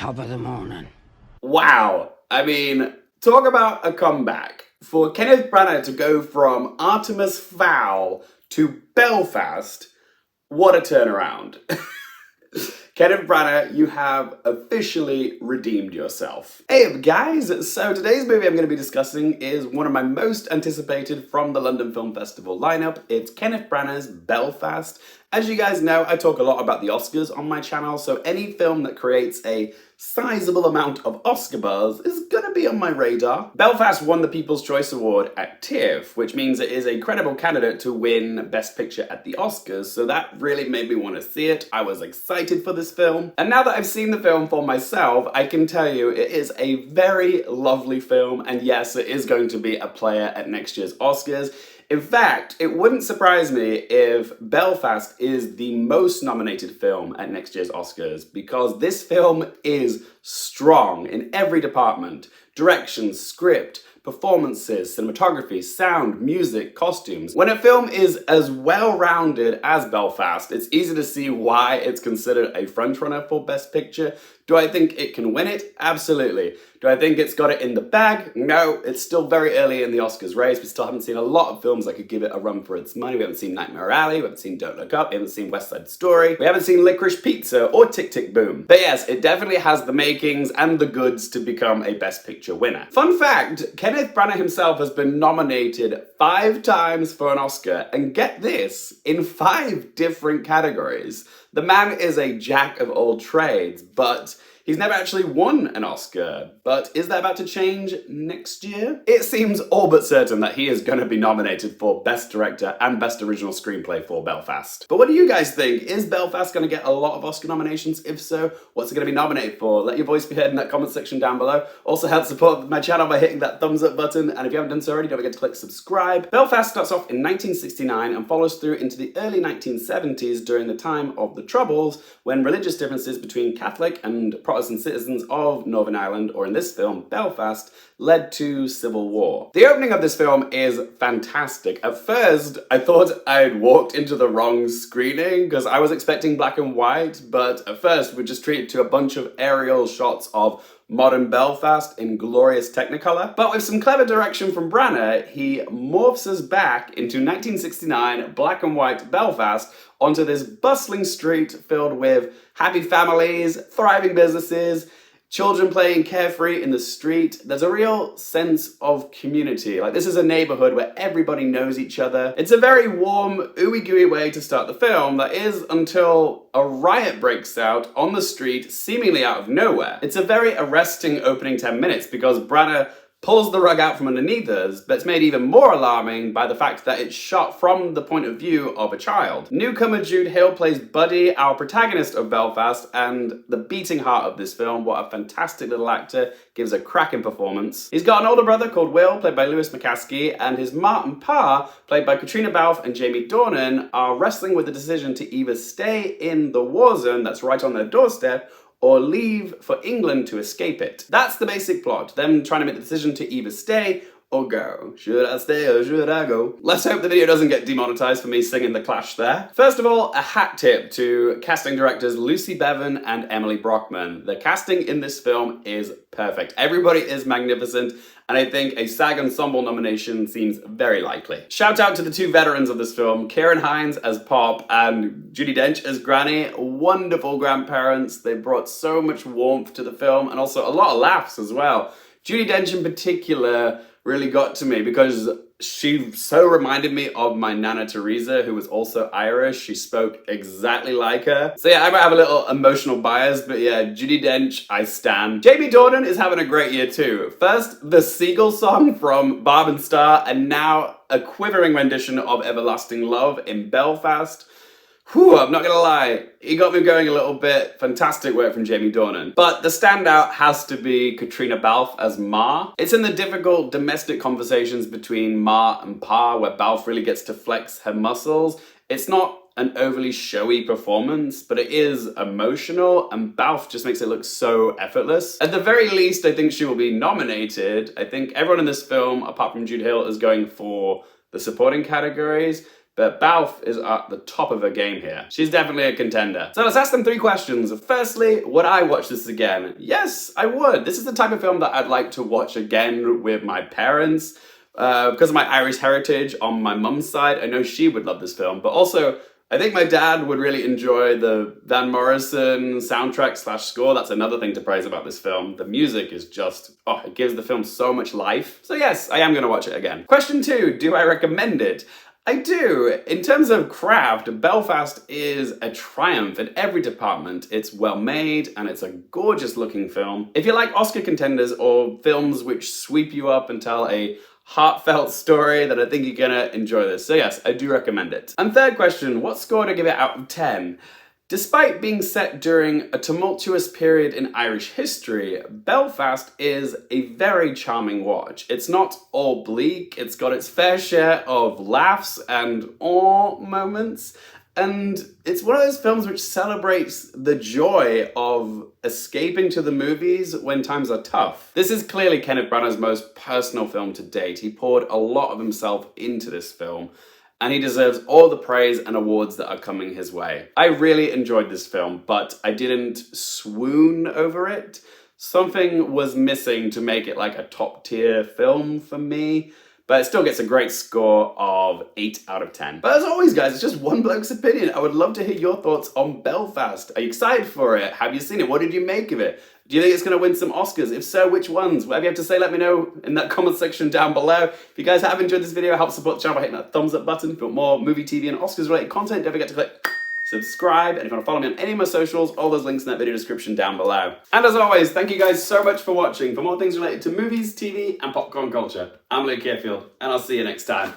top of the morning. Wow. I mean, talk about a comeback. For Kenneth Branagh to go from Artemis Fowl to Belfast, what a turnaround. Kenneth Branagh, you have officially redeemed yourself. Hey up guys, so today's movie I'm going to be discussing is one of my most anticipated from the London Film Festival lineup. It's Kenneth Branagh's Belfast. As you guys know, I talk a lot about the Oscars on my channel, so any film that creates a sizable amount of Oscar buzz is gonna be on my radar. Belfast won the People's Choice Award at TIFF, which means it is a credible candidate to win Best Picture at the Oscars, so that really made me want to see it. I was excited for this film. And now that I've seen the film for myself, I can tell you it is a very lovely film, and yes, it is going to be a player at next year's Oscars. In fact, it wouldn't surprise me if Belfast is the most nominated film at next year's Oscars, because this film is strong in every department. Direction, script, performances, cinematography, sound, music, costumes. When a film is as well-rounded as Belfast, it's easy to see why it's considered a frontrunner for Best Picture. Do I think it can win it? Absolutely. Do I think it's got it in the bag? No, it's still very early in the Oscars race. We still haven't seen a lot of films that could give it a run for its money. We haven't seen Nightmare Alley, we haven't seen Don't Look Up, we haven't seen West Side Story, we haven't seen Licorice Pizza or Tick Tick Boom. But yes, it definitely has the makings and the goods to become a Best Picture winner. Fun fact, Kenneth Branagh himself has been nominated 5 times for an Oscar, and get this, in 5 different categories. The man is a jack of all trades, but he's never actually won an Oscar. But is that about to change next year? It seems all but certain that he is going to be nominated for Best Director and Best Original Screenplay for Belfast. But what do you guys think? Is Belfast going to get a lot of Oscar nominations? If so, what's it going to be nominated for? Let your voice be heard in that comment section down below. Also help support my channel by hitting that thumbs up button, and if you haven't done so already, don't forget to click subscribe. Belfast starts off in 1969 and follows through into the early 1970s during the time of the Troubles, when religious differences between Catholic and Protestant citizens of Northern Ireland, or in this film, Belfast, led to civil war. The opening of this film is fantastic. At first, I thought I'd walked into the wrong screening because I was expecting black and white, but at first we're just treated to a bunch of aerial shots of modern Belfast in glorious Technicolor. But with some clever direction from Branagh, he morphs us back into 1969 black and white Belfast onto this bustling street filled with happy families, thriving businesses, children playing carefree in the street. There's a real sense of community. Like, this is a neighborhood where everybody knows each other. It's a very warm, ooey-gooey way to start the film, that is, until a riot breaks out on the street, seemingly out of nowhere. It's a very arresting opening 10 minutes because Branagh pulls the rug out from underneath us, but it's made even more alarming by the fact that it's shot from the point of view of a child. Newcomer Jude Hill plays Buddy, our protagonist of Belfast, and the beating heart of this film. What a fantastic little actor, gives a cracking performance. He's got an older brother called Will, played by Lewis McCaskey, and his ma and pa, played by Caitríona Balfe and Jamie Dornan, are wrestling with the decision to either stay in the war zone that's right on their doorstep, or leave for England to escape it. That's the basic plot, them trying to make the decision to either stay or go. Should I stay or should I go? Let's hope the video doesn't get demonetized for me singing The Clash there. First of all, a hat tip to casting directors Lucy Bevan and Emily Brockman. The casting in this film is perfect. Everybody is magnificent, and I think a SAG Ensemble nomination seems very likely. Shout out to the 2 veterans of this film, Ciarán Hinds as Pop and Judi Dench as Granny. Wonderful grandparents. They brought so much warmth to the film, and also a lot of laughs as well. Judi Dench in particular really got to me because she so reminded me of my Nana Teresa, who was also Irish. She spoke exactly like her. So yeah, I might have a little emotional bias, but yeah, Judi Dench, I stan. Jamie Dornan is having a great year too. First, the Seagull song from Barb and Star, and now a quivering rendition of Everlasting Love in Belfast. Whew, I'm not gonna lie, he got me going a little bit. Fantastic work from Jamie Dornan. But the standout has to be Caitríona Balfe as Ma. It's in the difficult domestic conversations between Ma and Pa where Balfe really gets to flex her muscles. It's not an overly showy performance, but it is emotional, and Balfe just makes it look so effortless. At the very least, I think she will be nominated. I think everyone in this film, apart from Jude Hill, is going for the supporting categories. but Balfe is at the top of her game here. She's definitely a contender. So let's ask them 3 questions. Firstly, would I watch this again? Yes, I would. This is the type of film that I'd like to watch again with my parents. Because of my Irish heritage on my mum's side, I know she would love this film, but also I think my dad would really enjoy the Van Morrison soundtrack / score. That's another thing to praise about this film. The music is just, it gives the film so much life. So yes, I am going to watch it again. Question 2, do I recommend it? I do. In terms of craft, Belfast is a triumph in every department. It's well made and it's a gorgeous looking film. If you like Oscar contenders or films which sweep you up and tell a heartfelt story, then I think you're gonna enjoy this. So yes, I do recommend it. And third question, what score to give it out of 10? Despite being set during a tumultuous period in Irish history, Belfast is a very charming watch. It's not all bleak, it's got its fair share of laughs and awe moments, and it's one of those films which celebrates the joy of escaping to the movies when times are tough. This is clearly Kenneth Branagh's most personal film to date. He poured a lot of himself into this film, and he deserves all the praise and awards that are coming his way. I really enjoyed this film, but I didn't swoon over it. Something was missing to make it like a top tier film for me. But it still gets a great score of 8 out of 10. But as always, guys, it's just one bloke's opinion. I would love to hear your thoughts on Belfast. Are you excited for it? Have you seen it? What did you make of it? Do you think it's going to win some Oscars? If so, which ones? Whatever you have to say, let me know in that comment section down below. If you guys have enjoyed this video, help support the channel by hitting that thumbs up button. If you want more movie, TV, and Oscars related content, don't forget to click subscribe, and if you want to follow me on any of my socials, all those links in that video description down below. And as always, thank you guys so much for watching. For more things related to movies, TV, and popcorn culture, I'm Luke Carefield, and I'll see you next time.